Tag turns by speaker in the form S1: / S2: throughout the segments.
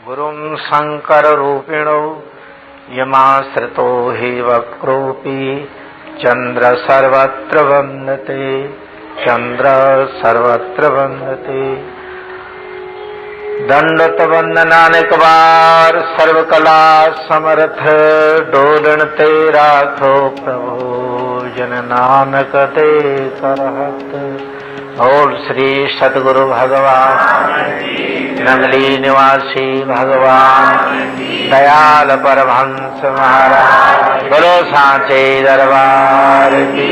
S1: गुरुं शङ्कररूपिणौ यमाश्रितो हि वक्रोऽपि चन्द्र सर्वत्र वन्दते, चन्द्र सर्वत्र वन्दते। दंडत वंदनानेक बार सर्वकला समर्थ, डोलन ते राखो प्रभु जन नानक ते करहत। बोल श्री सतगुरु भगवान नगली निवासी भगवान दयाल परमहंस महाराज, बोलो सांचे दरबार की।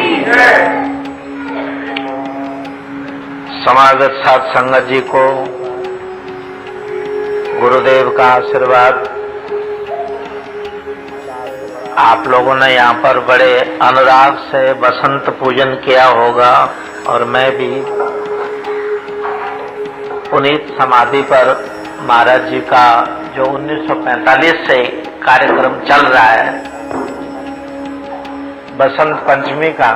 S1: समागत साध संगत जी को गुरुदेव का आशीर्वाद। आप लोगों ने यहाँ पर बड़े अनुराग से बसंत पूजन किया होगा और मैं भी पुनीत समाधि पर महाराज जी का जो 1945 से कार्यक्रम चल रहा है बसंत पंचमी का,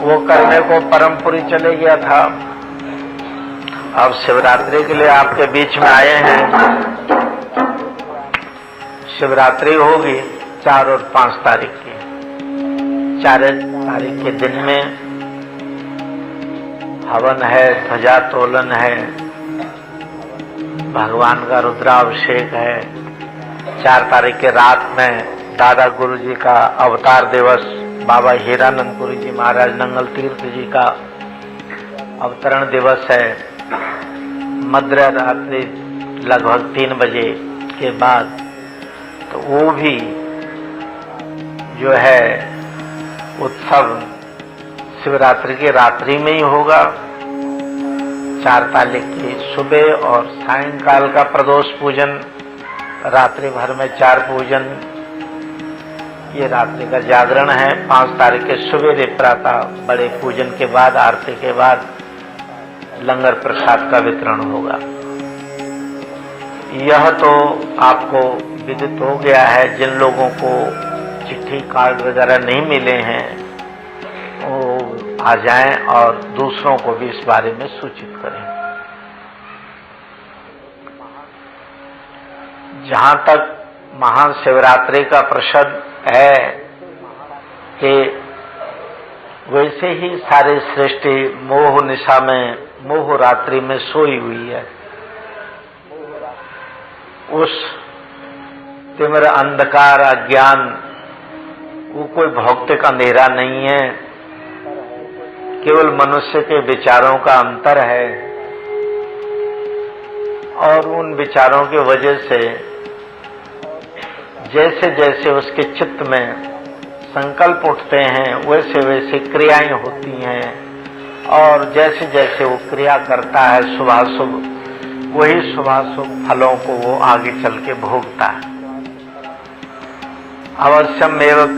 S1: वो करने को परमपुरी चले गया था। अब शिवरात्रि के लिए आपके बीच में आए हैं। शिवरात्रि होगी 4 और 5 तारीख की। 4 तारीख के दिन में हवन है, ध्वजा तोलन है, भगवान का रुद्राभिषेक है। 4 तारीख के रात में दादा गुरु जी का अवतार दिवस, बाबा हीरानंदपुरी जी महाराज नंगल तीर्थ जी का अवतरण दिवस है। मध्य रात्रि लगभग 3 बजे के बाद, तो वो भी जो है उत्सव शिवरात्रि के रात्रि में ही होगा। 4 तारीख की सुबह और सायंकाल का प्रदोष पूजन, रात्रि भर में 4 पूजन, ये रात्रि का जागरण है। 5 तारीख के सुबह प्रातः बड़े पूजन के बाद, आरती के बाद लंगर प्रसाद का वितरण होगा। यह तो आपको विदित हो गया है। जिन लोगों को चिट्ठी कार्ड वगैरह नहीं मिले हैं वो आ जाएं और दूसरों को भी इस बारे में सूचित करें। जहां तक महाशिवरात्रि का प्रसंग है कि वैसे ही सारी सृष्टि मोह निशा में, मोह रात्रि में सोई हुई है। उस तिमिर अंधकार अज्ञान, वो कोई भौतिक अंधेरा नहीं है, केवल मनुष्य के विचारों का अंतर है। और उन विचारों की वजह से जैसे जैसे उसके चित्त में संकल्प उठते हैं वैसे वैसे क्रियाएं होती हैं, और जैसे जैसे वो क्रिया करता है शुभाशुभ, वही शुभाशुभ फलों को वो आगे चल के भोगता है। अवश्यम एवं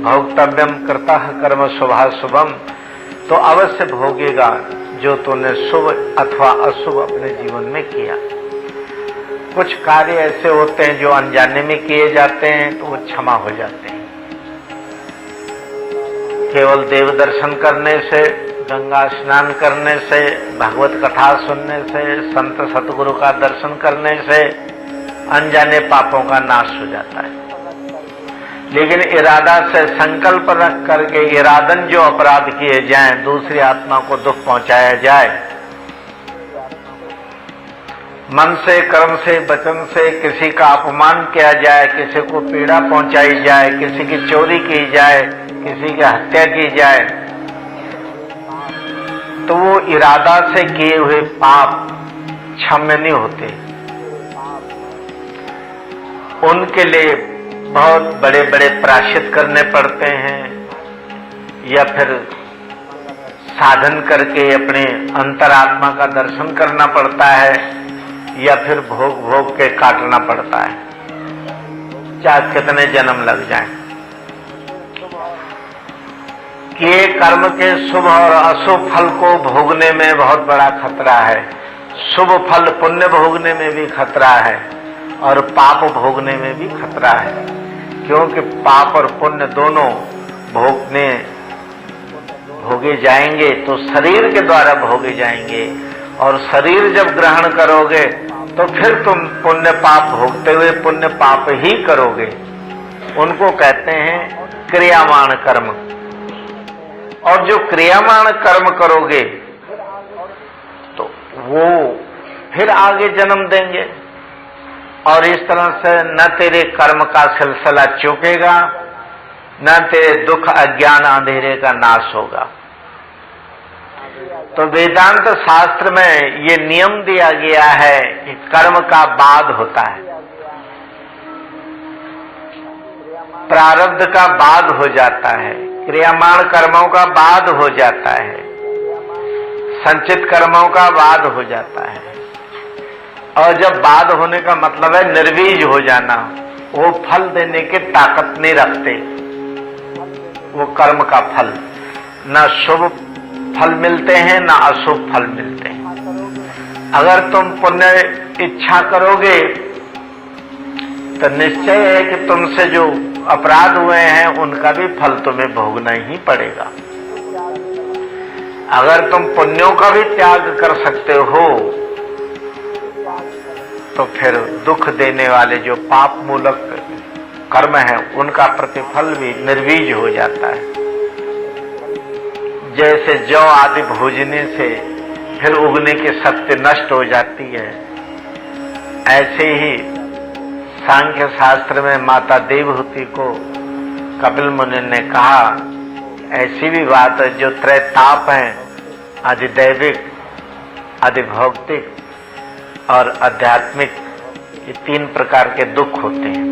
S1: भोक्तव्यम कर्ता कर्म शुभाशुभम, तो अवश्य भोगेगा जो तूने शुभ अथवा अशुभ अपने जीवन में किया। कुछ कार्य ऐसे होते हैं जो अनजाने में किए जाते हैं तो वो क्षमा हो जाते हैं। केवल देव दर्शन करने से, गंगा स्नान करने से, भगवत कथा सुनने से, संत सतगुरु का दर्शन करने से अनजाने पापों का नाश हो जाता है। लेकिन इरादा से संकल्प रख करके इरादन जो अपराध किए जाएं, दूसरी आत्मा को दुख पहुंचाया जाए, मन से, कर्म से, वचन से किसी का अपमान किया जाए, किसी को पीड़ा पहुंचाई जाए, किसी की चोरी की जाए, किसी की हत्या की जाए, तो वो इरादा से किए हुए पाप क्षम्य नहीं होते। उनके लिए बहुत बड़े बड़े प्रायश्चित करने पड़ते हैं, या फिर साधन करके अपने अंतरात्मा का दर्शन करना पड़ता है, या फिर भोग भोग के काटना पड़ता है, चाहे कितने जन्म लग जाएं। किए कर्म के शुभ और अशुभ फल को भोगने में बहुत बड़ा खतरा है। शुभ फल पुण्य भोगने में भी खतरा है और पाप भोगने में भी खतरा है, क्योंकि पाप और पुण्य दोनों भोगे जाएंगे तो शरीर के द्वारा भोगे जाएंगे, और शरीर जब ग्रहण करोगे तो फिर तुम पुण्य पाप भोगते हुए पुण्य पाप ही करोगे। उनको कहते हैं क्रियामाण कर्म। और जो क्रियामाण कर्म करोगे तो वो फिर आगे जन्म देंगे, और इस तरह से न तेरे कर्म का सिलसिला चूकेगा, न तेरे दुख अज्ञान अंधेरे का नाश होगा। तो वेदांत शास्त्र में ये नियम दिया गया है कि कर्म का बाद होता है, प्रारब्ध का बाद हो जाता है, क्रियामाण कर्मों का बाद हो जाता है, संचित कर्मों का बाद हो जाता है। और जब बाद होने का मतलब है निर्बीज हो जाना, वो फल देने की ताकत नहीं रखते। वो कर्म का फल न शुभ फल मिलते हैं न अशुभ फल मिलते हैं। अगर तुम पुण्य इच्छा करोगे तो निश्चय है कि तुमसे जो अपराध हुए हैं उनका भी फल तुम्हें भोगना ही पड़ेगा। अगर तुम पुण्यों का भी त्याग कर सकते हो तो फिर दुख देने वाले जो पाप मूलक कर्म है उनका प्रतिफल भी निर्बीज हो जाता है। जैसे जौ आदि भोजने से फिर उगने की शक्ति नष्ट हो जाती है, ऐसे ही सांख्य शास्त्र में माता देवहूति को कपिल मुनि ने कहा, ऐसी भी बात है जो त्रैताप हैं, अधिदैविक, अधिभौतिक और आध्यात्मिक, ये तीन प्रकार के दुख होते हैं।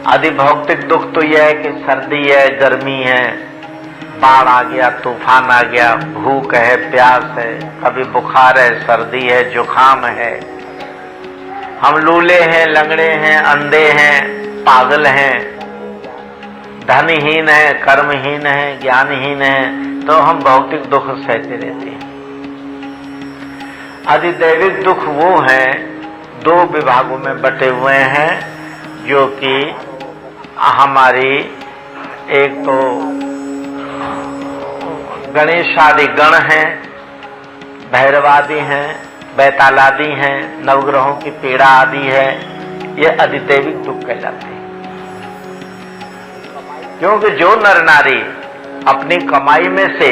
S1: अधिभौतिक दुख तो यह है कि सर्दी है, गर्मी है, बाढ़ आ गया, तूफान आ गया, भूख है, प्यास है, कभी बुखार है, सर्दी है, जुखाम है, हम लूले हैं, लंगड़े हैं, अंधे हैं, पागल हैं, धनहीन है, कर्महीन है, ज्ञानहीन है, तो हम भौतिक दुख सहते रहते हैं। अधिदैविक दुख वो हैं, दो विभागों में बटे हुए हैं, जो कि हमारी एक तो गणेश आदि गण हैं, भैरवादि हैं, बैतालादि हैं, नवग्रहों की पीड़ा आदि है, ये अधिदैविक दुख कहलाते हैं। क्योंकि जो नर नारी अपनी कमाई में से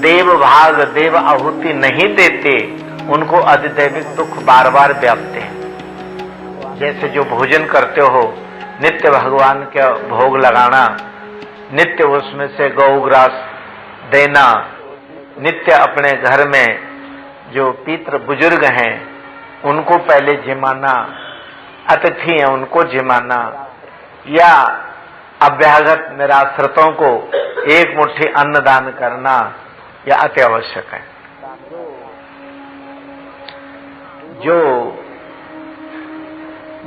S1: देव भाग, देव आहुति नहीं देते, उनको अधिदैविक दुख बार बार व्यापते हैं। जैसे जो भोजन करते हो, नित्य भगवान का भोग लगाना, नित्य उसमें से गौग्रास देना, नित्य अपने घर में जो पितृ बुजुर्ग हैं उनको पहले जिमाना, अतिथि हैं उनको जिमाना, या अभ्यागत निराश्रितों को एक मुट्ठी अन्न दान करना, यह अति आवश्यक है। जो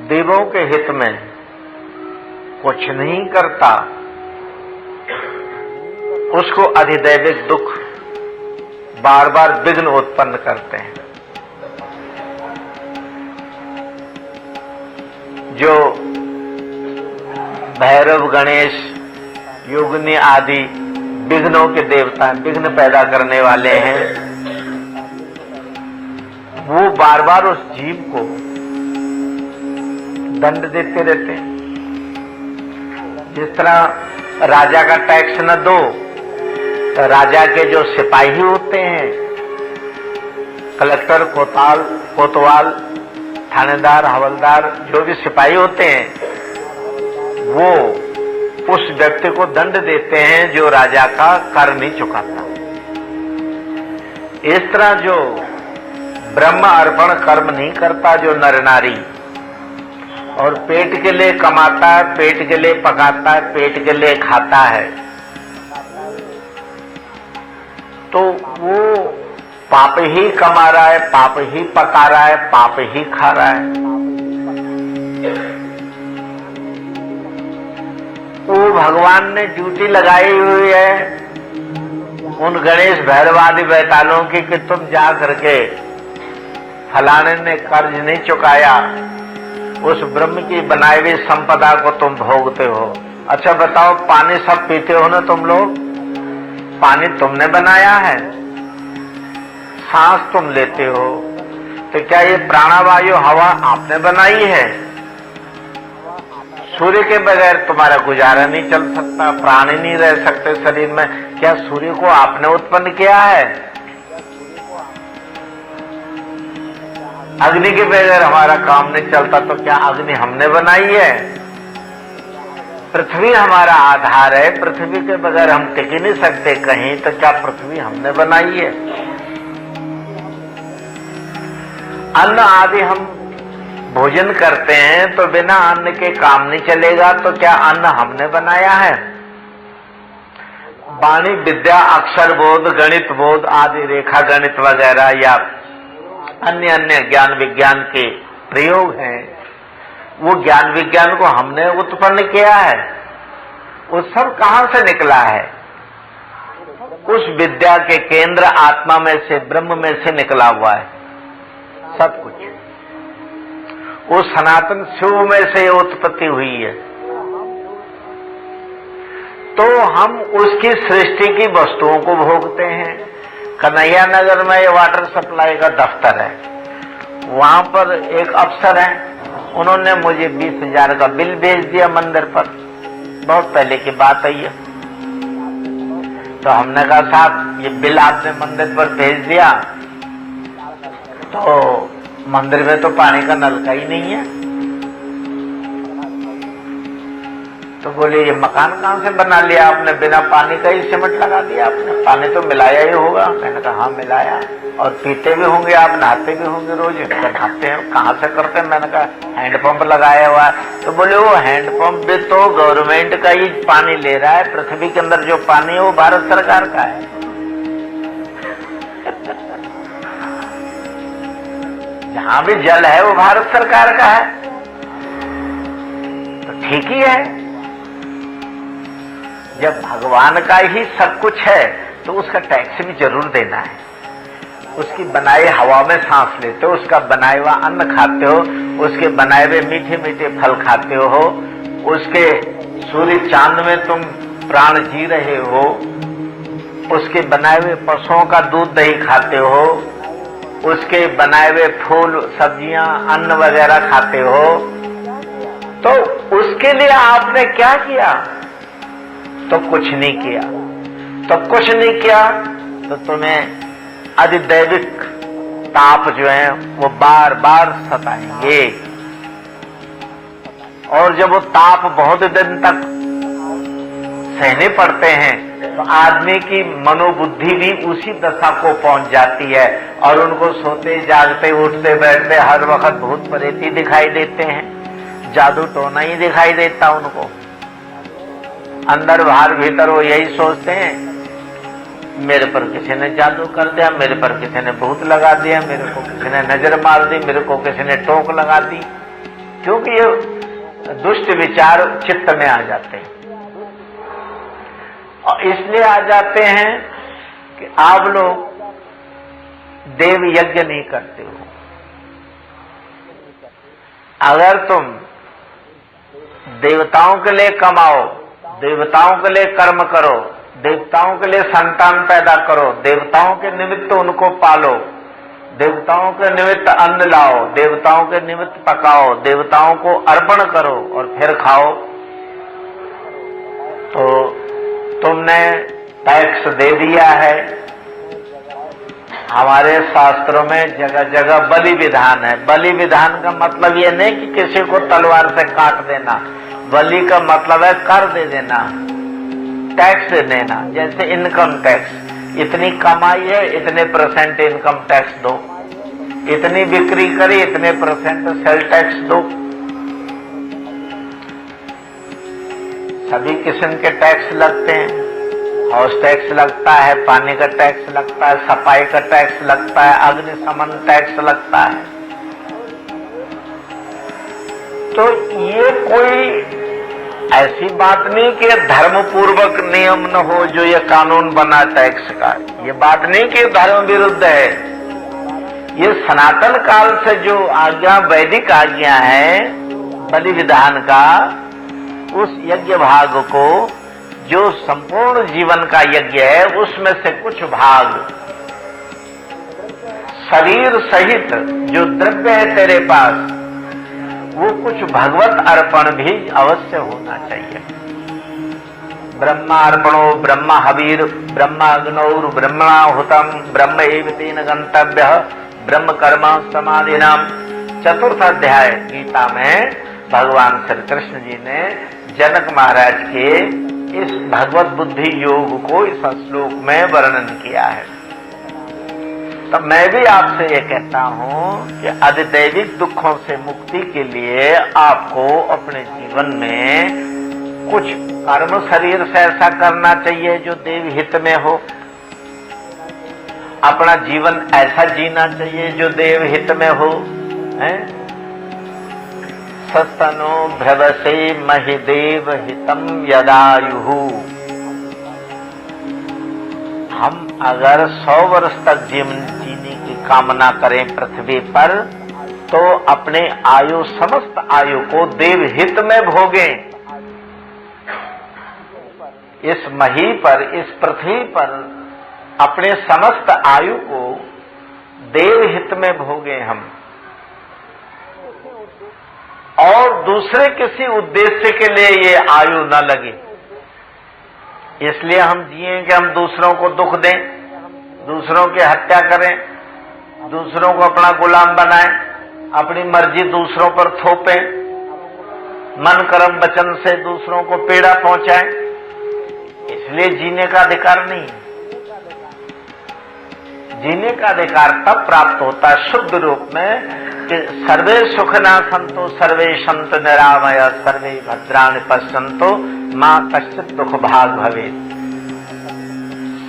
S1: देवों के हित में कुछ नहीं करता, उसको अधिदैविक दुख बार बार विघ्न उत्पन्न करते हैं। जो भैरव, गणेश, योगिनी आदि विघ्नों के देवता, विघ्न पैदा करने वाले हैं, वो बार बार उस जीव को दंड देते रहते हैं। जिस तरह राजा का टैक्स न दो तो राजा के जो सिपाही होते हैं, कलेक्टर, कोतवाल, थानेदार, हवलदार, जो भी सिपाही होते हैं, वो उस व्यक्ति को दंड देते हैं जो राजा का कर नहीं चुकाता। इस तरह जो ब्रह्म अर्पण कर्म नहीं करता, जो नर नारी, और पेट के लिए कमाता है, पेट के लिए पकाता है, पेट के लिए खाता है, तो वो पाप ही कमा रहा है, पाप ही पका रहा है, पाप ही खा रहा है। वो भगवान ने ड्यूटी लगाई हुई है उन गणेश, भैरव आदि बैतालों की कि तुम जा करके फलाने ने कर्ज नहीं चुकाया, उस ब्रह्म की बनाई हुई संपदा को तुम भोगते हो। अच्छा बताओ, पानी सब पीते हो ना तुम लोग? पानी तुमने बनाया है, सांस तुम लेते हो, तो क्या ये प्राणवायु हवा आपने बनाई है? सूर्य के बगैर तुम्हारा गुजारा नहीं चल सकता, प्राणी नहीं रह सकते शरीर में। क्या सूर्य को आपने उत्पन्न किया है? अग्नि के बगैर हमारा काम नहीं चलता, तो क्या अग्नि हमने बनाई है? पृथ्वी हमारा आधार है, पृथ्वी के बगैर हम टिक ही नहीं सकते कहीं, तो क्या पृथ्वी हमने बनाई है? अन्न आदि हम भोजन करते हैं, तो बिना अन्न के काम नहीं चलेगा, तो क्या अन्न हमने बनाया है? वाणी विद्या, अक्षर बोध, गणित बोध आदि, रेखा गणित वगैरह या अन्य अन्य ज्ञान विज्ञान के प्रयोग हैं, वो ज्ञान विज्ञान को हमने उत्पन्न किया है। वो सब कहां से निकला है? उस विद्या के केंद्र आत्मा में से, ब्रह्म में से निकला हुआ है सब कुछ। वो सनातन शिव में से उत्पत्ति हुई है। तो हम उसकी सृष्टि की वस्तुओं को भोगते हैं। कन्हैया नगर में ये वाटर सप्लाई का दफ्तर है, वहां पर एक अफसर है, उन्होंने मुझे 20,000 का बिल भेज दिया मंदिर पर। बहुत पहले की बात है ये। तो हमने कहा साहब ये बिल आपने मंदिर पर भेज दिया, तो मंदिर में तो पानी का नलका ही नहीं है। तो बोले ये मकान कहां से बना लिया आपने? बिना पानी का ही सीमेंट लगा दिया आपने? पानी तो मिलाया ही होगा। मैंने कहा हाँ मिलाया। और पीते भी होंगे आप, नहाते भी होंगे रोज? नहाते हैं। कहाँ से करते हैं? मैंने कहा हैंडपंप लगाया हुआ है। तो बोले वो हैंडपंप भी तो गवर्नमेंट का ही पानी ले रहा है, पृथ्वी के अंदर जो पानी है वो भारत सरकार का है। जहां भी जल है वो भारत सरकार का है, तो ठीक ही है। जब भगवान का ही सब कुछ है तो उसका टैक्स भी जरूर देना है। उसकी बनाई हवा में सांस लेते हो, उसका बनाए हुआ अन्न खाते हो, उसके बनाए हुए मीठे मीठे फल खाते हो, उसके सूर्य चांद में तुम प्राण जी रहे हो, उसके बनाए हुए पशुओं का दूध दही खाते हो, उसके बनाए हुए फूल सब्जियां अन्न वगैरह खाते हो। तो उसके लिए आपने क्या किया? तो कुछ नहीं किया। तो कुछ नहीं किया तो तुम्हें अधिदैविक ताप जो है वो बार बार सताएंगे। और जब वो ताप बहुत दिन तक सहने पड़ते हैं तो आदमी की मनोबुद्धि भी उसी दशा को पहुंच जाती है, और उनको सोते जागते उठते बैठते हर वक्त भूत प्रेत ही दिखाई देते हैं, जादू टोना ही दिखाई देता उनको। अंदर बाहर भीतर वो यही सोचते हैं मेरे पर किसी ने जादू कर दिया, मेरे पर किसी ने भूत लगा दिया, मेरे को किसी ने नजर मार दी, मेरे को किसी ने टोक लगा दी। क्योंकि ये दुष्ट विचार चित्त में आ जाते हैं, और इसलिए आ जाते हैं कि आप लोग देव यज्ञ नहीं करते हो। अगर तुम देवताओं के लिए कमाओ, देवताओं के लिए कर्म करो, देवताओं के लिए संतान पैदा करो, देवताओं के निमित्त उनको पालो, देवताओं के निमित्त अन्न लाओ, देवताओं के निमित्त पकाओ, देवताओं को अर्पण करो और फिर खाओ, तो तुमने टैक्स दे दिया है। हमारे शास्त्रों में जगह जगह बलि विधान है। बलि विधान का मतलब ये नहीं कि किसी को तलवार से काट देना, बलि का मतलब है कर दे देना, टैक्स दे देना। जैसे इनकम टैक्स, इतनी कमाई है इतने % इनकम टैक्स दो, इतनी बिक्री करी इतने % सेल टैक्स दो। सभी किस्म के टैक्स लगते हैं, हाउस टैक्स लगता है, पानी का टैक्स लगता है, सफाई का टैक्स लगता है, अग्निशमन टैक्स लगता है। तो ये कोई ऐसी बात नहीं कि धर्म पूर्वक नियम न हो जो ये कानून बना टैक्स का, ये बात नहीं कि धर्म विरुद्ध है। ये सनातन काल से जो आज्ञा, वैदिक आज्ञा है बलि विधान का, उस यज्ञ भाग को, जो संपूर्ण जीवन का यज्ञ है, उसमें से कुछ भाग शरीर सहित जो द्रव्य है तेरे पास, वो कुछ भगवत अर्पण भी अवश्य होना चाहिए। ब्रह्मार्पणो ब्रह्म हवीर ब्रह्माग्नौर ब्रह्मणाहुतम ब्रह्म एव तेन गंतव्यः ब्रह्म कर्म समाधिनाम। चतुर्थ अध्याय गीता में भगवान श्री कृष्ण जी ने जनक महाराज के इस भगवत बुद्धि योग को इस श्लोक में वर्णन किया है। तो मैं भी आपसे ये कहता हूं कि अधिदैविक दुखों से मुक्ति के लिए आपको अपने जीवन में कुछ कर्म शरीर से ऐसा करना चाहिए जो देव हित में हो। अपना जीवन ऐसा जीना चाहिए जो देव हित में हो। सस्तनो भ्रवसे महिदेव हितम यदायुः। हम अगर 100 वर्ष तक जीवन जीने की कामना करें पृथ्वी पर, तो अपने आयु समस्त आयु को देव हित में भोगें। इस मही पर, इस पृथ्वी पर अपने समस्त आयु को देव हित में भोगें हम, और दूसरे किसी उद्देश्य के लिए ये आयु न लगे। इसलिए हम जिए कि हम दूसरों को दुख दें, दूसरों की हत्या करें, दूसरों को अपना गुलाम बनाएं, अपनी मर्जी दूसरों पर थोपें, मन कर्म वचन से दूसरों को पीड़ा पहुंचाएं। इसलिए जीने का अधिकार नहीं। जीने का अधिकार तब प्राप्त होता है शुद्ध रूप में कि सर्वे सुखना संतो सर्वे संत निरामय सर्वे भद्राणि पश्यन्तो मां कश्चित् दुख भाग भवे।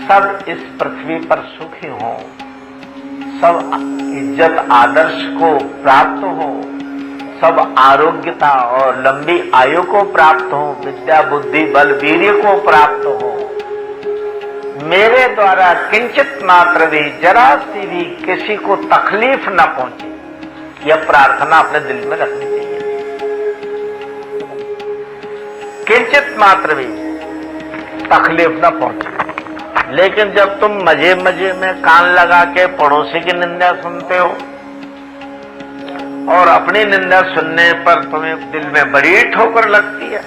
S1: सब इस पृथ्वी पर सुखी हों, सब इज्जत आदर्श को प्राप्त हो, सब आरोग्यता और लंबी आयु को प्राप्त हो, विद्या बुद्धि बल वीर्य को प्राप्त हो। मेरे द्वारा किंचित मात्र भी जरा सी भी किसी को तकलीफ न पहुंचे, यह प्रार्थना अपने दिल में रखनी चाहिए। किंचित मात्र भी तकलीफ न पहुंचे। लेकिन जब तुम मजे मजे में कान लगा के पड़ोसी की निंदा सुनते हो और अपनी निंदा सुनने पर तुम्हें दिल में बड़ी ठोकर लगती है,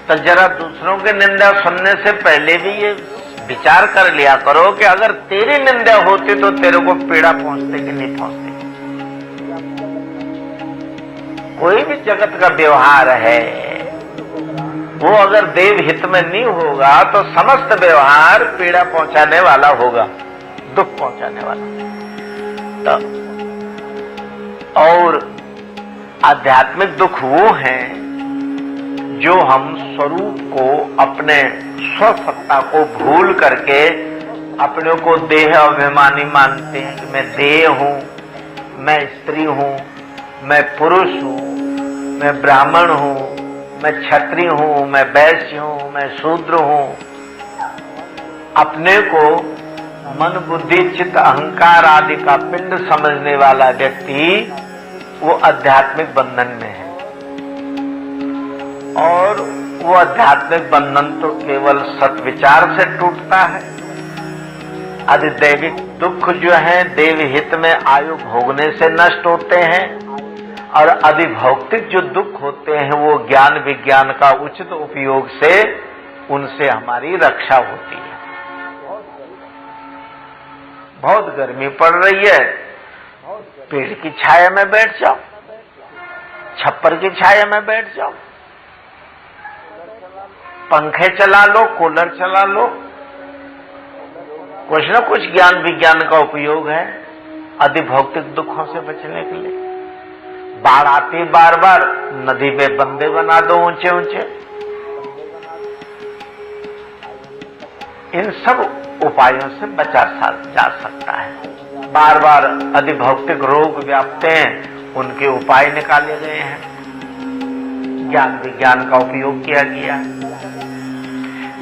S1: तो जरा दूसरों की निंदा सुनने से पहले भी ये विचार कर लिया करो कि अगर तेरी निंदा होती तो तेरे को पीड़ा पहुंचती कि नहीं पहुंचती। कोई भी जगत का व्यवहार है, वो अगर देव हित में नहीं होगा तो समस्त व्यवहार पीड़ा पहुंचाने वाला होगा, दुख पहुंचाने वाला। तो और आध्यात्मिक दुख वो हैं जो हम स्वरूप को, अपने स्वसत्ता को भूल करके अपने को देह अभिमानी मानते हैं कि मैं देह हूं, मैं स्त्री हूं, मैं पुरुष हूं, मैं ब्राह्मण हूं, मैं क्षत्रिय हूं, मैं वैश्य हूं, मैं शूद्र हूं। अपने को मन बुद्धि चित्त अहंकार आदि का पिंड समझने वाला व्यक्ति वो आध्यात्मिक बंधन में है। और वो आध्यात्मिक बंधन तो केवल सत्विचार से टूटता है। अधिदैविक दुख जो है देव हित में आयु भोगने से नष्ट होते हैं, और अधिभौतिक जो दुख होते हैं वो ज्ञान विज्ञान का उचित उपयोग से उनसे हमारी रक्षा होती है। बहुत गर्मी पड़ रही है, पेड़ की छाया में बैठ जाओ, छप्पर की छाया में बैठ जाओ, पंखे चला लो, कूलर चला लो, कुछ न कुछ ज्ञान विज्ञान का उपयोग है अधिभौतिक दुखों से बचने के लिए। बाढ़ आती बार बार, नदी में बंदे बना दो ऊंचे ऊंचे। इन सब उपायों से बचा जा सकता है। बार बार अधिभौतिक रोग व्याप्त हैं, उनके उपाय निकाले गए हैं, ज्ञान विज्ञान का उपयोग किया गया है।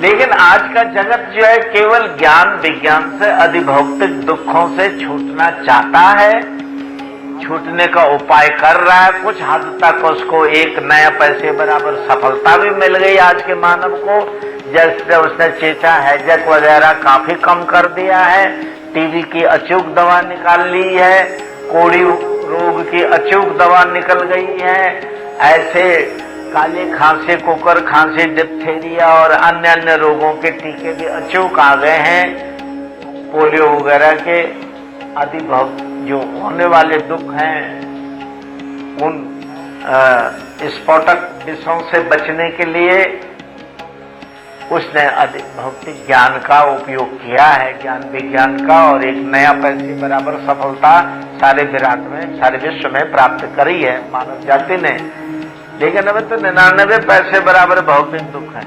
S1: लेकिन आज का जगत जो है केवल ज्ञान विज्ञान से अधिभौतिक दुखों से छूटना चाहता है, छूटने का उपाय कर रहा है। कुछ हद तक उसको एक नया पैसे बराबर सफलता भी मिल गई आज के मानव को, जैसे उसने चेचा हैजक वगैरह काफी कम कर दिया है, टीबी की अचूक दवा निकाल ली है, कोढ़ी रोग की अचूक दवा निकल गई है, ऐसे काले खांसी, कुकर खांसी, डिप्थीरिया और अन्य अन्य रोगों के टीके भी अचूक आ गए हैं। पोलियो वगैरह के आदि जो होने वाले दुख हैं, उन स्फोटक विषयों से बचने के लिए उसने अधिक भौतिक ज्ञान का उपयोग किया है, ज्ञान विज्ञान का, और एक नया पैसे बराबर सफलता सारे विराट में, सारे विश्व में प्राप्त करी है मानव जाति ने। लेकिन अभी तो 99 पैसे बराबर भौतिक दुख है,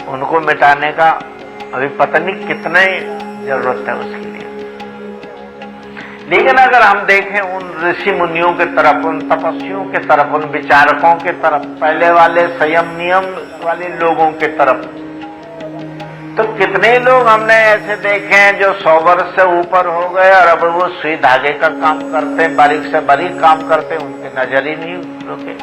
S1: उनको मिटाने का अभी पता नहीं कितने जरूरत है उसके लिए। लेकिन अगर हम देखें उन ऋषि मुनियों के तरफ, उन तपस्वियों के तरफ, उन विचारकों के तरफ, पहले वाले संयम नियम वाले लोगों के तरफ, तो कितने लोग हमने ऐसे देखे हैं जो 100 वर्ष से ऊपर हो गए और अब वो सुई धागे का काम करते हैं, बारीक से बारीक काम करते हैं, उनके नजर ही नहीं रुके।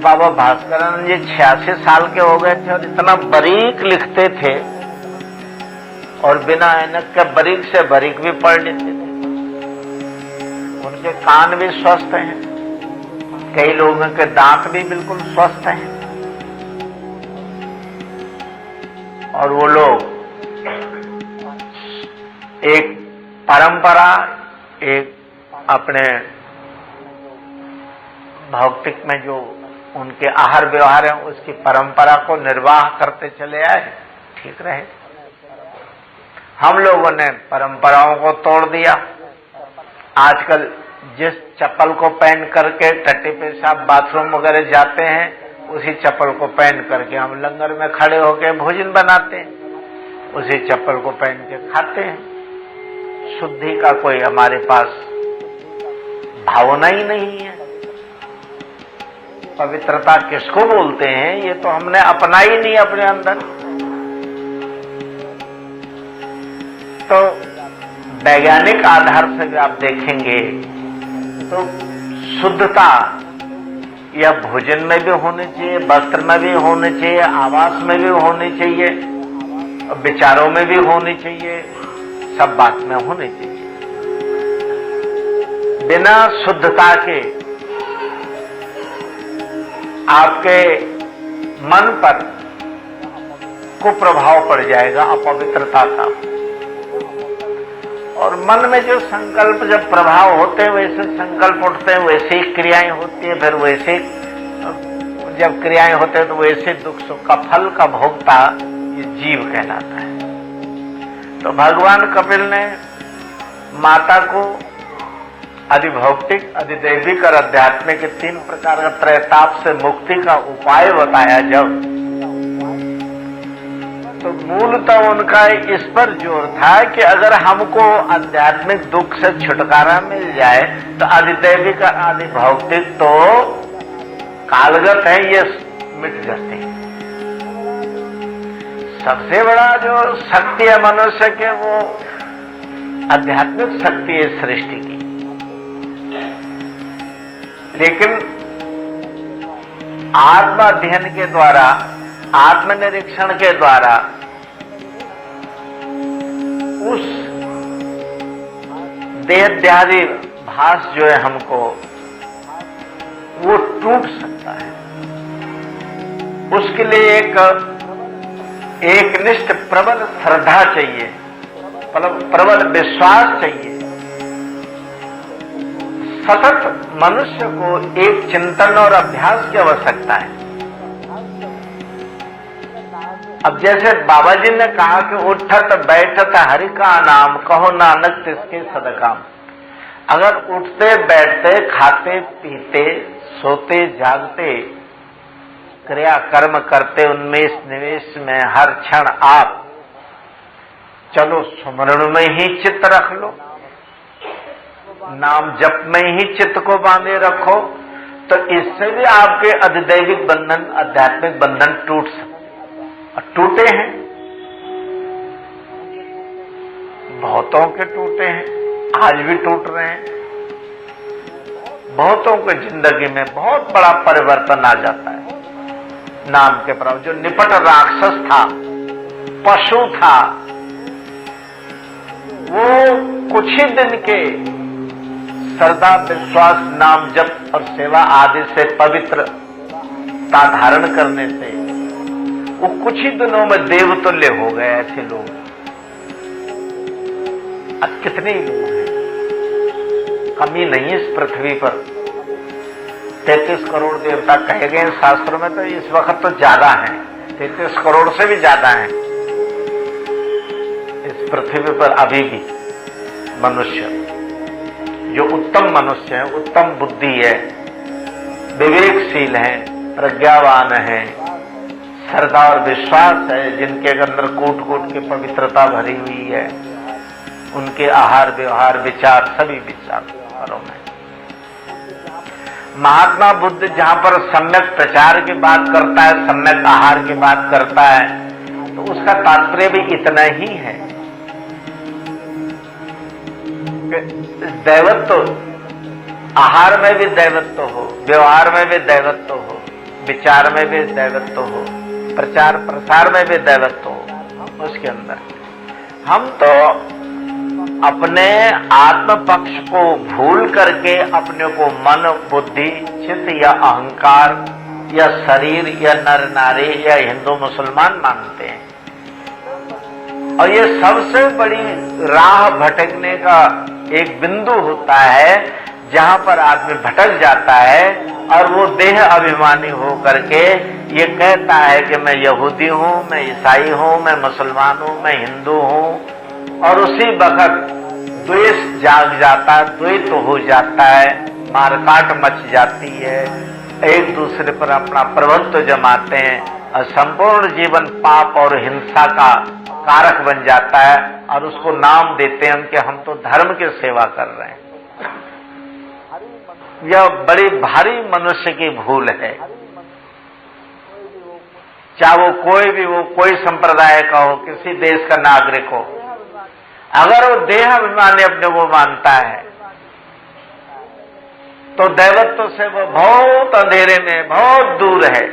S1: बाबा भास्करानंद जी 86 साल के हो गए थे और इतना बारीक लिखते थे और बिना ऐनक के बारीक से बारीक भी पढ़ लेते थे। उनके कान भी स्वस्थ हैं, कई लोगों के दांत भी बिल्कुल स्वस्थ हैं, और वो लोग एक परंपरा, एक अपने भौतिक में जो उनके आहार व्यवहार है उसकी परंपरा को निर्वाह करते चले आए, ठीक रहे। हम लोगों ने परंपराओं को तोड़ दिया। आजकल जिस चप्पल को पहन करके टट्टी पेशाब बाथरूम वगैरह जाते हैं, उसी चप्पल को पहन करके हम लंगर में खड़े होकर भोजन बनाते हैं, उसी चप्पल को पहन के खाते हैं। शुद्धि का कोई हमारे पास भावना ही नहीं है। पवित्रता किसको बोलते हैं, ये तो हमने अपना ही नहीं अपने अंदर। तो वैज्ञानिक आधार से भी आप देखेंगे तो शुद्धता या भोजन में भी होनी चाहिए, वस्त्र में भी होनी चाहिए, आवास में भी होनी चाहिए, विचारों में भी होनी चाहिए, सब बात में होनी चाहिए। बिना शुद्धता के आपके मन पर कुप्रभाव पड़ जाएगा अपवित्रता का, और मन में जो संकल्प जब प्रभाव होते हैं वैसे संकल्प उठते हैं, वैसे ही क्रियाएं होती हैं, फिर वैसे जब क्रियाएं होते हैं तो वैसे दुख सुख का फल का भोगता ये जीव कहलाता है। तो भगवान कपिल ने माता को अधिभौतिक, अधिदैविक और आध्यात्मिक के 3 प्रकार का त्रैताप से मुक्ति का उपाय बताया जब, तो मूलतः उनका इस पर जोर था कि अगर हमको आध्यात्मिक दुख से छुटकारा मिल जाए तो अधिदैविक और अधिभौतिक तो कालगत है, ये मिट जाते हैं। सबसे बड़ा जो शक्ति है मनुष्य के, वो आध्यात्मिक शक्ति है सृष्टि की। लेकिन आत्म अध्ययन के द्वारा, आत्मनिरीक्षण के द्वारा उस देहादि भास जो है हमको, वो टूट सकता है। उसके लिए एक निष्ठ प्रबल श्रद्धा चाहिए, प्रबल विश्वास चाहिए। सतत मनुष्य को एक चिंतन और अभ्यास की आवश्यकता है। अब जैसे बाबा जी ने कहा कि उठत बैठत हरि का नाम, कहो नानक तिसके सदकाम। अगर उठते बैठते, खाते पीते, सोते जागते, क्रिया कर्म करते, उन्मेष निवेश में हर क्षण आप चलो सुमरण में ही चित्त रख लो, नाम जप में ही चित्त को बांधे रखो, तो इससे भी आपके अधिदैविक बंधन, आध्यात्मिक बंधन टूट सकते, और टूटे हैं, बहुतों के टूटे हैं, आज भी टूट रहे हैं। बहुतों की जिंदगी में बहुत बड़ा परिवर्तन आ जाता है, नाम के प्रभु, जो निपट राक्षस था, पशु था, वो कुछ ही दिन के श्रद्धा, विश्वास, नाम जप और सेवा आदि से पवित्रता धारण करने से वो कुछ ही दिनों में देवतुल्य हो गए। ऐसे लोग अब कितने ही लोग हैं, कमी नहीं इस पृथ्वी पर। 33 करोड़ देवता कहे गए शास्त्रों में, तो इस वक्त तो ज्यादा हैं, 33 करोड़ से भी ज्यादा हैं इस पृथ्वी पर अभी भी मनुष्य, जो उत्तम मनुष्य है, उत्तम बुद्धि है, विवेकशील है, प्रज्ञावान है, श्रद्धा और विश्वास है, जिनके अंदर कूट कूट की पवित्रता भरी हुई है, उनके आहार व्यवहार विचार सभी विचारों में। महात्मा बुद्ध जहां पर सम्यक प्रचार की बात करता है, सम्यक आहार की बात करता है, तो उसका तात्पर्य भी इतना ही है कि दैवत्व, आहार में भी दैवत्व हो, व्यवहार में भी दैवत्व हो, विचार में भी दैवत्व हो, प्रचार प्रसार में भी दैवत्व हो। उसके अंदर हम तो अपने आत्म पक्ष को भूल करके अपने को मन, बुद्धि, चित्त या अहंकार या शरीर या नर नारी या हिंदू मुसलमान मानते हैं। और ये सबसे बड़ी राह भटकने का एक बिंदु होता है, जहां पर आदमी भटक जाता है और वो देह अभिमानी हो करके ये कहता है कि मैं यहूदी हूं, मैं ईसाई हूं, मैं मुसलमान हूं, मैं हिंदू हूं, और उसी वक्त द्वेष जाग जाता है, द्वैत हो जाता है, मारकाट मच जाती है, एक दूसरे पर अपना प्रभुत्व जमाते हैं और संपूर्ण जीवन पाप और हिंसा का कारक बन जाता है, और उसको नाम देते हैं कि हम तो धर्म की सेवा कर रहे हैं। यह बड़ी भारी मनुष्य की भूल है। चाहे वो कोई भी हो, कोई संप्रदाय का हो, किसी देश का नागरिक हो, अगर वो देह अभिमानी अपने को मानता है तो दैवत्व से वो बहुत अंधेरे में, बहुत दूर है।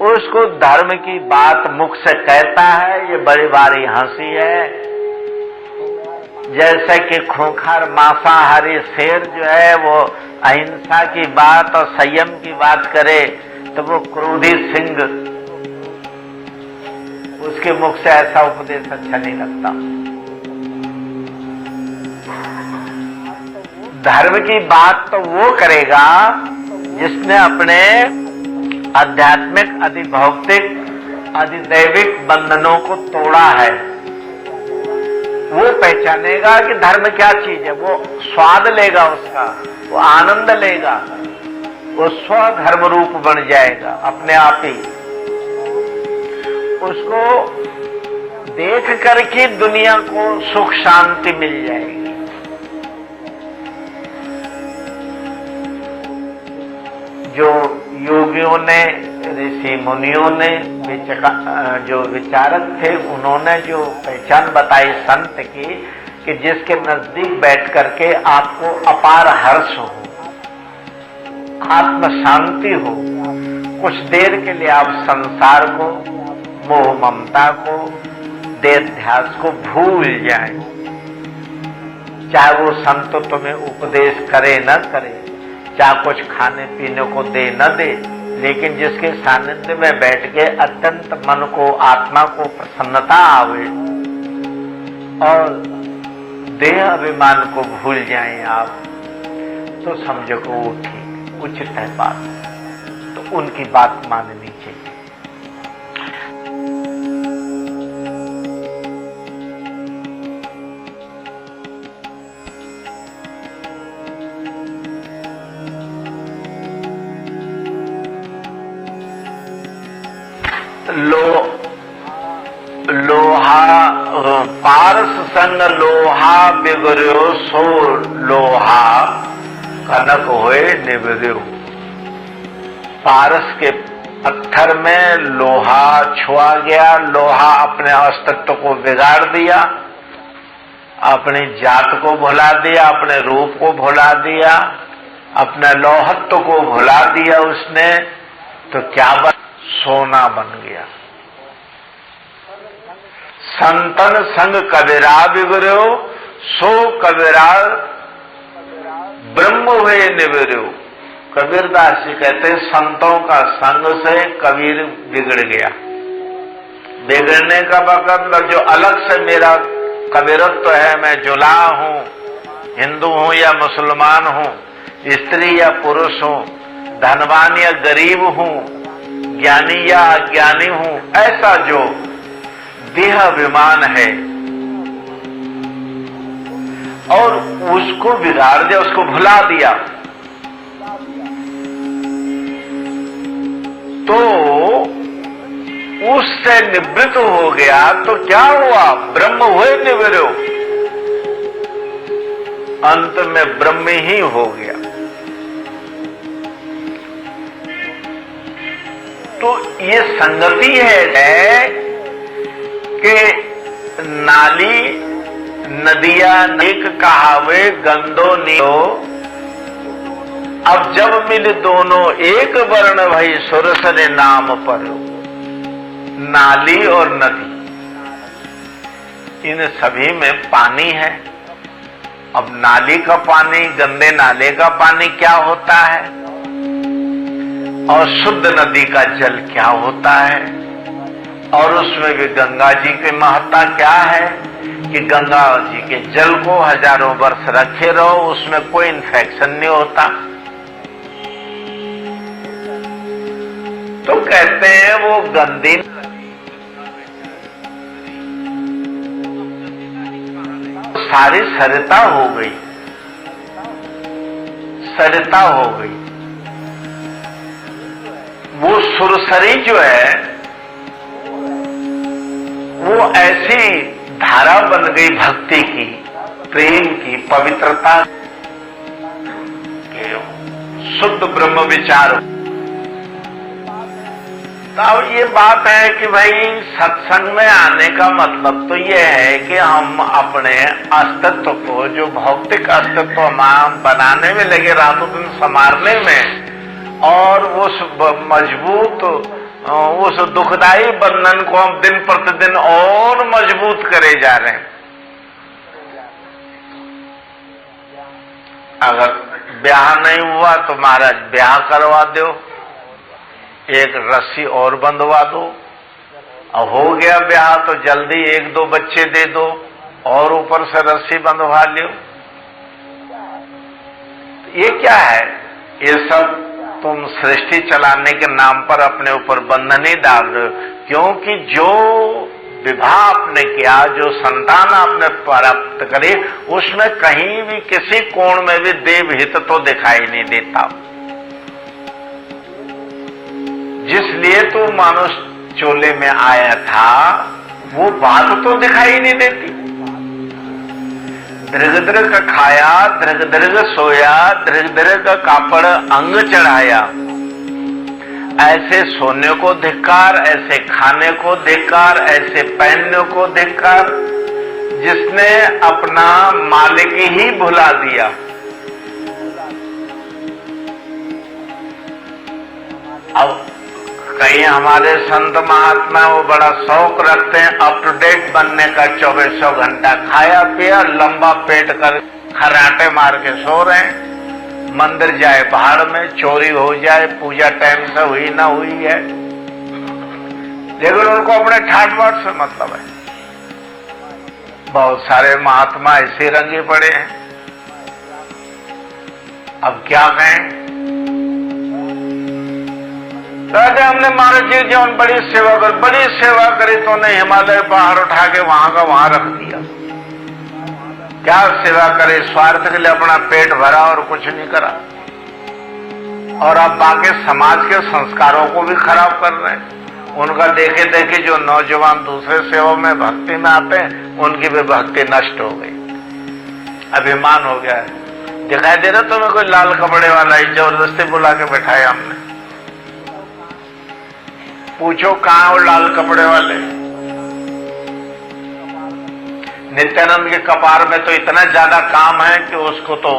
S1: उसको धर्म की बात मुख से कहता है, ये बड़ी भारी हंसी है। जैसे कि खूंखार मांसाहारी शेर जो है वो अहिंसा की बात और संयम की बात करे, तो वो क्रोधी सिंह, उसके मुख से ऐसा उपदेश अच्छा नहीं लगता। धर्म की बात तो वो करेगा जिसने अपने आध्यात्मिक, अधिभौतिक, अधिदैविक बंधनों को तोड़ा है। वो पहचानेगा कि धर्म क्या चीज है, वो स्वाद लेगा उसका, वो आनंद लेगा, वो स्वधर्म रूप बन जाएगा अपने आप ही। उसको देख करके दुनिया को सुख शांति मिल जाएगी। जो योगियों ने, ऋषि मुनियों ने, जो विचारक थे, उन्होंने जो पहचान बताई संत की, कि जिसके नजदीक बैठ करके आपको अपार हर्ष हो, आत्म शांति हो, कुछ देर के लिए आप संसार को, मोह ममता को, देहाध्यास को भूल जाएं। चाहे वो संत तुम्हें उपदेश करे न करे, चाहे कुछ खाने पीने को दे न दे, लेकिन जिसके सानिध्य में बैठ के अत्यंत मन को, आत्मा को प्रसन्नता आवे और देह अभिमान को भूल जाएं आप, तो समझो को वो ठीक उचित है बात, तो उनकी बात माननी चाहिए। लोहा पारस संग लोहा बिगड़ो, सो लोहा कनक होए निबरियो। पारस के पत्थर में लोहा छुआ गया, लोहा अपने अस्तित्व को बिगाड़ दिया, अपनी जात को भुला दिया, अपने रूप को भुला दिया, अपने लौहत्व को भुला दिया उसने, तो क्या बन? सोना बन गया। संतन संग कबीरा बिगड़ो, सो कबीरा ब्रह्म हुए निबरो। कबीरदास जी कहते हैं संतों का संग से कबीर बिगड़ गया। बिगड़ने का मतलब जो अलग से मेरा कबीरत्व है, मैं जुलाह हूं, हिंदू हूं या मुसलमान हूं, स्त्री या पुरुष हूं, धनवान या गरीब हूं, ज्ञानी या अज्ञानी हूं, ऐसा जो देह अभिमान है और उसको बिगाड़ दिया, उसको भुला दिया, तो उससे निवृत्त हो गया तो क्या हुआ? ब्रह्म हुए निवरो, अंत में ब्रह्म ही हो गया। तो ये संगति है कि नाली नदिया एक कहावे गंदो नीलो, अब जब मिल दोनों एक वर्ण भई सुरस ने नाम पर। नाली और नदी, इन सभी में पानी है। अब नाली का पानी, गंदे नाले का पानी क्या होता है और शुद्ध नदी का जल क्या होता है, और उसमें भी गंगा जी की महत्ता क्या है कि गंगा जी के जल को हजारों वर्ष रखे रहो, उसमें कोई इन्फेक्शन नहीं होता। तो कहते हैं वो गंदी सारी सरिता हो गई, सरिता हो गई। वो सुरसरी जो है वो ऐसी धारा बन गई भक्ति की, प्रेम की, पवित्रता की, शुद्ध ब्रह्म विचार। तो अब ये बात है कि भाई सत्संग में आने का मतलब तो ये है कि हम अपने अस्तित्व को, जो भौतिक अस्तित्व हम बनाने में लगे, रातों दिन संवारने में, और उस मजबूत, उस दुखदाई बंधन को हम दिन प्रतिदिन और मजबूत करे जा रहे हैं। अगर ब्याह नहीं हुआ तो महाराज ब्याह करवा दो, एक रस्सी और बंधवा दो, और हो गया ब्याह तो जल्दी एक दो बच्चे दे दो और ऊपर से रस्सी बंधवा लो। ये क्या है? ये सब तुम सृष्टि चलाने के नाम पर अपने ऊपर बंधन ही डाल रहे हो, क्योंकि जो विवाह आपने किया, जो संतान आपने प्राप्त करी, उसमें कहीं भी किसी कोण में भी देव हित तो दिखाई नहीं देता। जिसलिए तू मानुष चोले में आया था वो बात तो दिखाई नहीं देती। दृग दृग खाया, दृग दृग सोया, दृग दृग कापड़ अंग चढ़ाया। ऐसे सोने को धिक्कार, ऐसे खाने को धिक्कार, ऐसे पहनने को धिक्कार, जिसने अपना मालिक ही भुला दिया। अब कई हमारे संत महात्मा वो बड़ा शौक रखते हैं अप टू डेट बनने का, 2400 घंटा खाया पिया, लंबा पेट कर खर्राटे मार के सो रहे हैं। मंदिर जाए भाड़ में, चोरी हो जाए, पूजा टाइम से हुई ना हुई है, लेकिन उनको अपने ठाट बाट से मतलब है। बहुत सारे महात्मा ऐसे रंगे पड़े हैं। अब क्या कहें? कहते हमने महाराज जी जौन बड़ी सेवा कर, बड़ी सेवा करी तो ने हिमालय पहाड़ उठा के वहां का वहां रख दिया। क्या सेवा करे? स्वार्थ के लिए अपना पेट भरा और कुछ नहीं करा, और अब बाकी समाज के संस्कारों को भी खराब कर रहे हैं। उनका देखे देखे जो नौजवान दूसरे सेवा में भक्ति में आते हैं, उनकी भी भक्ति नष्ट हो गई, अभिमान हो गया है। दिखाई दे रहा तुम्हें कोई लाल कपड़े वाला ही जबरदस्ती बुला के बैठाया हमने। पूछो कहां वो लाल कपड़े वाले? नित्यानंद के कपार में तो इतना ज्यादा काम है कि उसको तो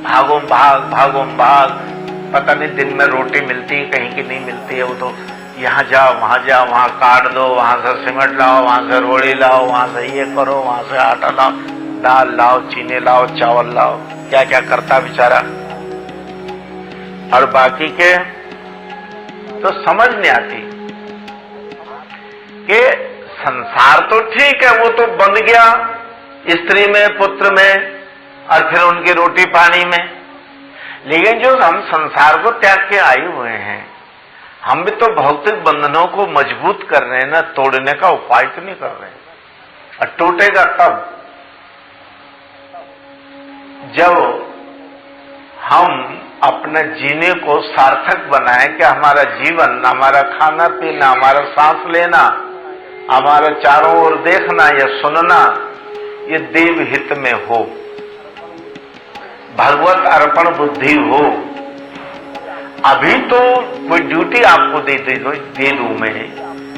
S1: भागो भाग, भागो भाग, पता नहीं दिन में रोटी मिलती है कहीं की नहीं मिलती है। वो तो यहाँ जाओ वहाँ काट दो, वहां से सीमेंट लाओ, वहां से रोड़ी लाओ, वहां से ये करो, वहां से आटा लाओ, दाल लाओ, चीनी लाओ, चावल लाओ, क्या क्या करता बेचारा। और बाकी के तो समझ नहीं आती कि संसार तो ठीक है, वो तो बन गया स्त्री में, पुत्र में, और फिर उनकी रोटी पानी में। लेकिन जो हम संसार को त्याग के आए हुए हैं, हम भी तो भौतिक बंधनों को मजबूत कर रहे हैं ना, तोड़ने का उपाय तो नहीं कर रहे हैं। और टूटेगा तब जब हम अपने जीने को सार्थक बनाएं कि हमारा जीवन, हमारा खाना पीना, हमारा सांस लेना, हमारा चारों ओर देखना या सुनना, ये देव हित में हो, भगवत अर्पण बुद्धि हो। अभी तो कोई ड्यूटी आपको दे दूं मैं,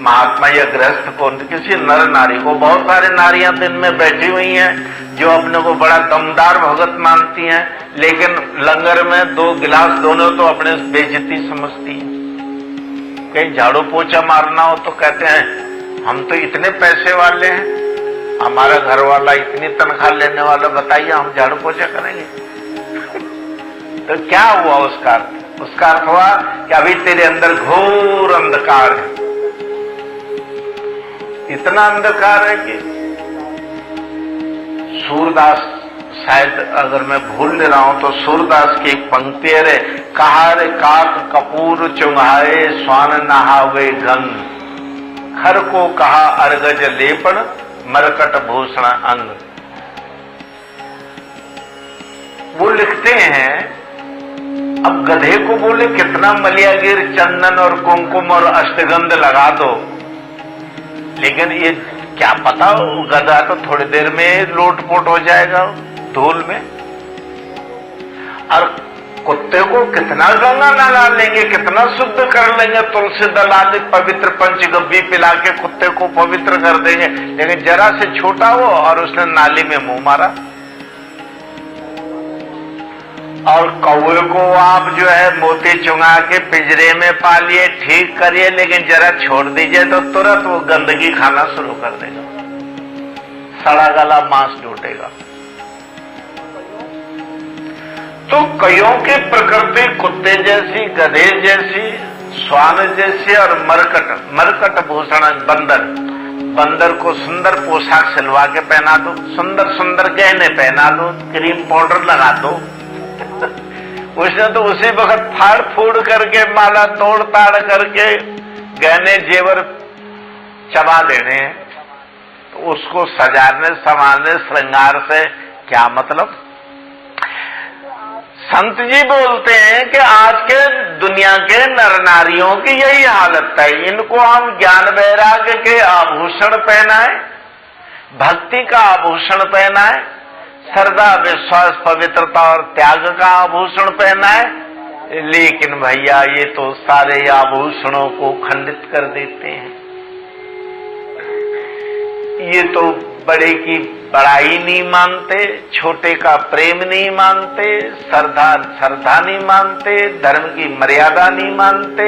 S1: महात्मा या गृहस्थ को, किसी नर नारी को, बहुत सारे नारियां दिन में बैठी हुई हैं जो अपने को बड़ा दमदार भगत मानती हैं, लेकिन लंगर में 2 गिलास दोनों तो अपने बेइज्जती समझती हैं। कहीं झाड़ू पोछा मारना हो तो कहते हैं हम तो इतने पैसे वाले हैं, हमारा घर वाला इतनी तनख्वाह लेने वाला, बताइए हम झाड़ू पोछा करेंगे। तो क्या हुआ उसका अर्थ? उसका अर्थ हुआ कि अभी तेरे अंदर घोर अंधकार है। इतना अंधकार है कि सूरदास, शायद अगर मैं भूल ले रहा हूं तो सूरदास की एक पंक्ति है, कहा रे काक कपूर चुंघाए स्वान नहावे गंग, खर को कहा अर्गज लेपन मरकट भूषण अंग। वो लिखते हैं, अब गधे को बोले कितना मलियागिर चंदन और कुमकुम और अष्टगंध लगा दो, लेकिन ये क्या पता गधा तो थोड़ी देर में लोटपोट हो जाएगा धूल में। और कुत्ते को कितना गंगा नला लेंगे, कितना शुद्ध कर लेंगे, तुलसी दल आदि पवित्र पंचगव्य पिला के कुत्ते को पवित्र कर देंगे, लेकिन जरा से छोटा हो और उसने नाली में मुंह मारा। और कौवे को आप जो है मोती चुंगा के पिंजरे में पालिए, ठीक करिए, लेकिन जरा छोड़ दीजिए तो तुरंत वो गंदगी खाना शुरू कर देगा, सड़ा गला मांस लूटेगा। तो कईयों की प्रकृति कुत्ते जैसी, गधे जैसी, श्वान जैसी और मरकट भूषण बंदर को सुंदर पोशाक सिलवा के पहना दो, सुंदर सुंदर गहने पहना दो, क्रीम पाउडर लगा दो, उसने तो उसी वक्त फाड़ फूड़ करके, माला तोड़ ताड़ करके गहने जेवर चबा देने, तो उसको सजाने संवारने श्रृंगार से क्या मतलब। संत जी बोलते हैं कि आज के दुनिया के नर नारियों की यही हालत है, इनको हम ज्ञान वैराग्य के आभूषण पहनाए, भक्ति का आभूषण पहनाए, श्रद्धा विश्वास पवित्रता और त्याग का आभूषण पहनाए, लेकिन भैया ये तो सारे आभूषणों को खंडित कर देते हैं। ये तो बड़े की बड़ाई नहीं मानते, छोटे का प्रेम नहीं मानते, श्रद्धा नहीं मानते, धर्म की मर्यादा नहीं मानते।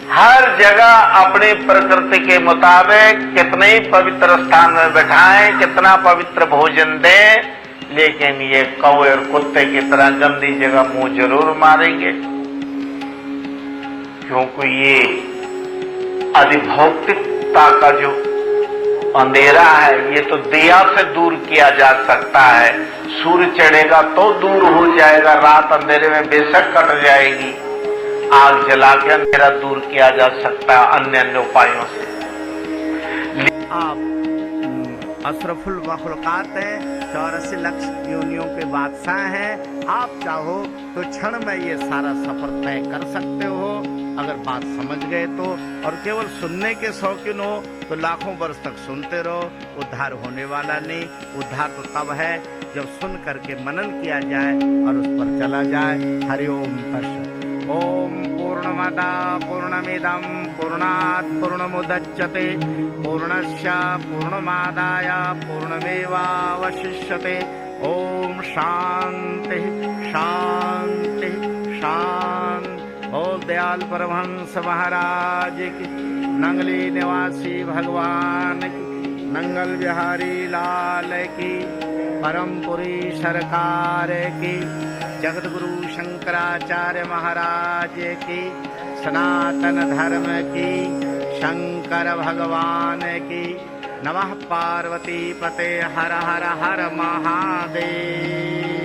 S1: हर जगह अपनी प्रकृति के मुताबिक कितने ही पवित्र स्थान में बैठाएं, कितना पवित्र भोजन दें, लेकिन ये कौवे और कुत्ते की तरह गंदी जगह मुंह जरूर मारेंगे, क्योंकि ये अधिभौतिकता का जो अंधेरा है, ये तो दिया से दूर किया जा सकता है। सूर्य चढ़ेगा तो दूर हो जाएगा, रात अंधेरे में बेशक कट जाएगी, आग जला के अंधेरा दूर किया जा सकता है अन्य अन्य उपायों से।
S2: आप अशरफुल मखलूकात हैं, 84 लाख योनियों के बादशाह हैं। आप चाहो तो क्षण में ये सारा सफर तय कर सकते हो, अगर बात समझ गए तो। और केवल सुनने के शौकीन हो तो लाखों वर्ष तक सुनते रहो, उद्धार होने वाला नहीं। उद्धार तो तब है जब सुन करके मनन किया जाए और उस पर चला जाए। हरिओम तत्सत्। ओम पूर्णमदा पूर्णमिदं पूर्णात् पूर्णमुदच्यते पूर्णस्य पूर्णमादाय पूर्णमेवावशिष्यते। ओम शांति शांति शांति। ओ दयाल परमहंस महाराज की, नंगली निवासी भगवान की, नंगल बिहारी लाल की, परमपुरी सरकार की, जगतगुरु शंकराचार्य महाराज की, सनातन धर्म की, शंकर भगवान की। नमः पार्वती पते हर हर हर महादेव।